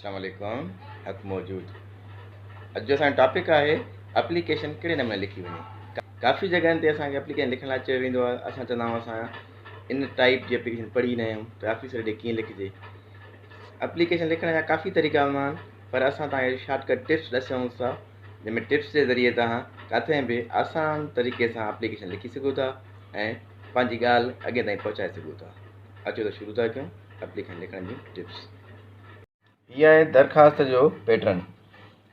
अस्सलाम वालेकुम हक़ मौजूद। अॼु जो असांजो टॉपिक आहे एप्लीकेशन कहिड़े नमूने लिखी वञे। काफ़ी जॻहनि ते असांखे एप्लीकेशन लिखण लाइ चयो वेंदो आहे। असां चवंदा आहियूं असां इन टाइप जी एप्लीकेशन पढ़ी न आहियूं त ऑफिसर ॾे कीअं लिखिजे। एप्लीकेशन लिखण जा काफ़ी तरीक़ा हूंदा आहिनि, पर असां तव्हांखे शॉर्टकट टिप्स ॾसूं था, जंहिंमें टिप्स जे ज़रिए तव्हां किथे बि आसान तरीक़े सां एप्लीकेशन लिखी सघो था ऐं पंहिंजी ॻाल्हि अॻे ताईं पहुचाए सघो था। अचो त शुरू था कयूं एप्लीकेशन लिखण जी टिप्स। हीअ आहे दरख़्वास्त जो पैटर्न।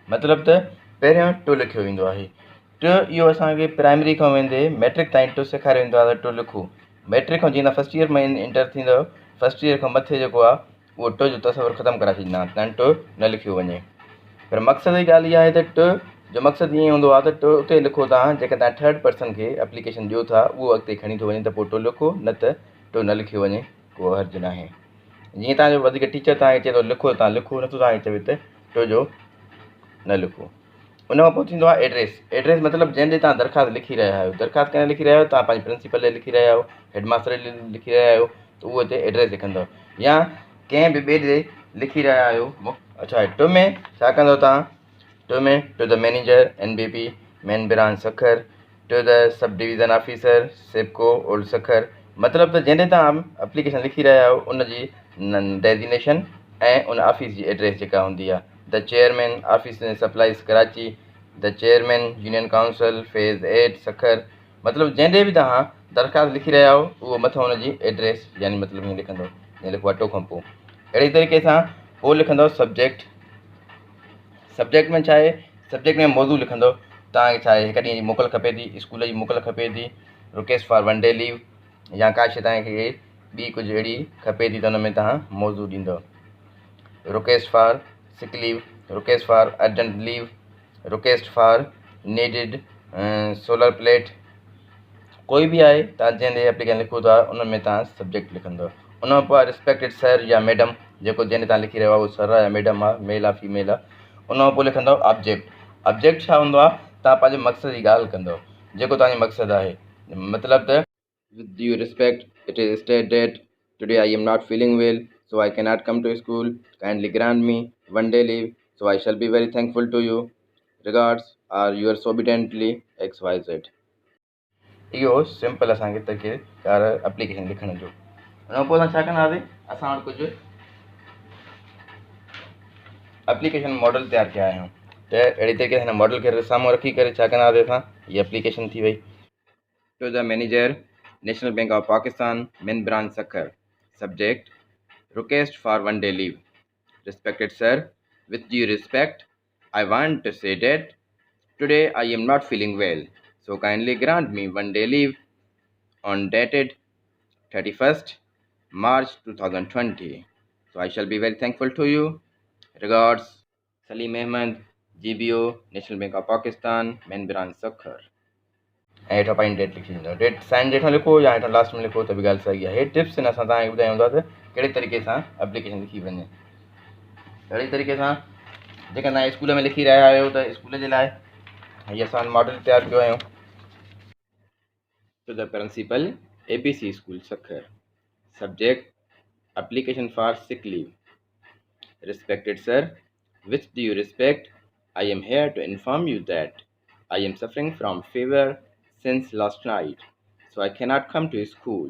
मतिलबु त पहिरियों टू लिखियो वेंदो आहे। टू इहो असांखे प्राइमरी खां वेंदे मैट्रिक ताईं टू सेखारियो वेंदो आहे त टू लिखो। मैट्रिक खां जीअं फस्ट ईयर में इंटर थींदो, फस्ट ईयर खां मथे जेको आहे उहो टू जो तस्वुरु ख़तमु कराए छॾींदा त टू न लिखियो वञे। पर मक़सदु जी ॻाल्हि इहा आहे त टू जो मक़सदु ईअं हूंदो आहे त टू उते लिखो तव्हां जेकर तव्हां थर्ड पर्सन खे एप्लीकेशन ॾियो था उहो अॻिते खणी थो वञे त पोइ टू लिखो, न त टू न लिखियो वञे, को हर्ज़ु न आहे। जीअं तव्हांजो वधीक टीचर तव्हांखे चए थो लिखो, तव्हां लिखो, नथो तव्हांखे चवे त टू जो न लिखो। उन खां पोइ थींदो आहे एड्रेस। एड्रेस मतिलबु जंहिंजे तव्हां दरख़्वास्त लिखी रहिया आहियो। दरख़्वास्त कंहिं लिखी रहिया आहियो, तव्हां पंहिंजे प्रिंसिपल ॾे लिखी रहिया आहियो, हेडमास्टर ॾे लिखी रहिया आहियो, त उहो हिते एड्रेस लिखंदव, या कंहिं बि ॿिए ॾे लिखी रहिया आहियो। अच्छा, टू में छा कंदव तव्हां? टू में to the manager NBP main branch Sukkur, to the sub division officer SEPCO old Sukkur. मतिलबु त जंहिंजे तव्हां एप्लीकेशन लिखी रहिया आहियो उन जी डेज़िनेशन ऐं उन ऑफिस जी एड्रेस जेका हूंदी आहे। The chairman office supplies Karachi, the chairman union council phase 8 Sukkur. मतिलबु जंहिंजे बि तव्हां दरख़्वास्त लिखी रहिया आहियो उहो मथां हुनजी एड्रेस यानी मतिलबु हीअं लिखंदो, हीअं लिखो आहे टू खां पोइ। अहिड़ी तरीक़े सां पोइ लिखंदव सब्जेक्ट। सब्जेक्ट में छा आहे? सब्जेक्ट में मौज़ू लिखंदव। तव्हांखे छा आहे, हिकु ॾींहं जी मोकल खपे थी, स्कूल जी मोकल खपे थी, रिक्वेस्ट फॉर 1 डे लीव, या का शइ तव्हांखे ॿी कुझु अहिड़ी खपे थी त हुन में तव्हां मौज़ू ॾींदव। Request for sick leave, request for urgent leave, request for needed solar plate. कोई बि आहे तव्हां जंहिंजे एप्लीकेशन लिखो था उन में तव्हां सब्जेक्ट लिखंदव। उन खां पोइ रिस्पेक्टेड सर या मैडम, जेको जंहिंजे तव्हां लिखी रहियो आहे उहो सर आहे या मैडम आहे, मेल आहे फीमेल आहे। उन खां पोइ लिखंदव ऑब्जेक्ट। ऑब्जेक्ट छा हूंदो आहे? तव्हां पंहिंजे मक़सद जी ॻाल्हि कंदव, जेको तव्हांजो मक़सदु आहे। मतिलबु त with due respect it is state that today I am not feeling well so I cannot come to school. Kindly grant me 1 day leave, so I shall be very thankful to you. Regards are yours obediently XYZ. इहो simple असांखे तरीक़ेकार application लिखण जो। हुन खां पोइ असां छा कंदासीं? असां वटि कुझु एप्लीकेशन मॉडल तयारु कया आहियूं, त अहिड़ी तरीक़े सां हिन मॉडल खे साम्हूं रखी करे छा कंदासीं असां? हीअ एप्लीकेशन थी वई। To the manager national bank of Pakistan main branch Sukkur. Subject request for 1 day leave. Respected sir, with due respect, I want to say that today I am not feeling well, so kindly grant me 1 day leave on dated 31st March 2020. So I shall be very thankful to you. Regards, Salim Ahmed, GBO, National Bank of Pakistan, Main Branch Sakhar. ऐं हेठां पंहिंजी date लिखी ॾींदव। Date sign हेठां लिखो या हेठां last में लिखो त बि ॻाल्हि सही आहे। हे टिप्स आहिनि, असां तव्हांखे ॿुधायूं था त कहिड़े तरीक़े सां एप्लीकेशन लिखी वञे। अहिड़ी तरीक़े सां जेका तव्हां स्कूल में लिखी रहिया आहियो त स्कूल जे लाइ हीअ असां मॉडल तयारु कयो आहियूं। To the principal ABC school Sukkur. Subject application for sick leave. Respected sir, with due respect, I am here to inform you that I am suffering from fever since last night, so I cannot come to school.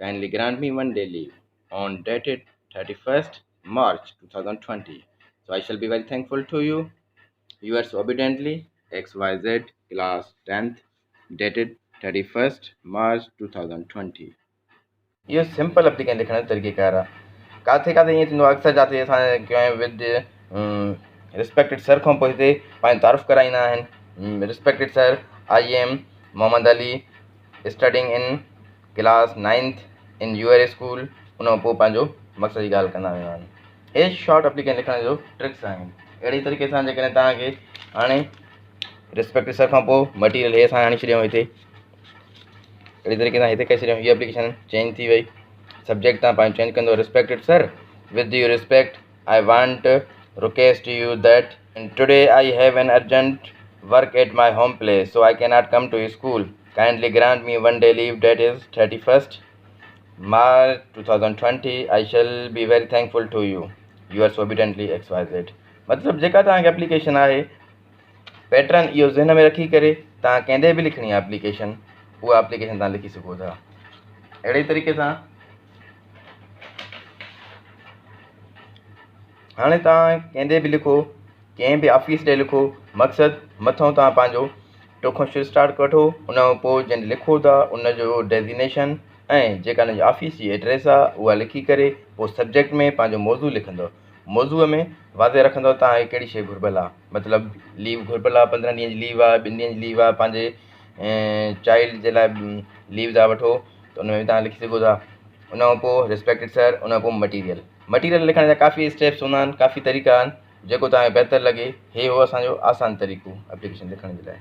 Kindly grant me 1 day leave on dated 31st March 2020. So I shall be very thankful to you. Yours obediently, XYZ, class 10th, dated 31st March 2020. इहो simple application लिखण जो तरीक़ेकार आहे। किथे किथे ईअं थींदो आहे, अक्सर जिते असां कयूं विद रिस्पेक्टेड सर खां पोइ हिते पंहिंजी तारीफ़ कराईंदा आहिनि। Respected sir, I am Mohammad Ali studying in class 9th in your school. उन खां पोइ पंहिंजो मक़सद जी ॻाल्हि कंदा वेंदा आहिनि। हे शॉर्ट एप्लीकेशन लिखण जो ट्रिक्स आहिनि। अहिड़ी तरीक़े सां जेकॾहिं तव्हांखे हाणे रिस्पेक्टेड सर खां पोइ मटीरियल हे असां आणे छॾियूं हिते, अहिड़ी तरीक़े सां हिते करे छॾियूं। हीअ एप्लीकेशन चेंज थी वई। सब्जेक्ट तव्हां पंहिंजो चेंज कंदो, respected sir, with due respect, I want request you that today I have an urgent work at my home place, so I cannot come to school. Kindly grant me 1 day leave, that is 31st March 2020. I shall be very thankful to you. Yours obediently XYZ। मतिलबु जेका तव्हांखे application आहे pattern इहो ज़हन में रखी करे तव्हां कंहिंदे बि लिखणी आहे एप्लीकेशन, उहा एप्लीकेशन तव्हां लिखी सघो था। अहिड़े तरीक़े सां हाणे तव्हां कंहिंदे बि लिखो, कंहिं बि ऑफिस ॾे लिखो, मक़सदु मथां तव्हां पंहिंजो टोखो शुरू स्टार्ट कठो, उन खां पोइ जंहिं लिखो था उनजो डेज़िनेशन ऐं जेका हुनजी ऑफिस जी एड्रेस आहे उहा लिखी करे पोइ सब्जेक्ट में पंहिंजो मौज़ू लिखंदव। मौज़ूअ में वाज़े रखंदव तव्हांखे कहिड़ी शइ घुरिबल आहे, मतिलबु लीव घुरिबल आहे, 15 ॾींहं जी लीव आहे, 2 ॾींहं जी लीव आहे, पंहिंजे चाइल्ड जे लाइ लीव था वठो त उन में बि तव्हां लिखी सघो था। उन खां पोइ रिस्पेक्टेड सर, उन खां पोइ मटीरियल लिखण जा काफ़ी स्टेप्स हूंदा आहिनि, काफ़ी तरीक़ा आहिनि, जेको तव्हांखे बहितर लॻे। हे हो असांजो आसान तरीक़ो एप्लीकेशन लिखण जे लाइ।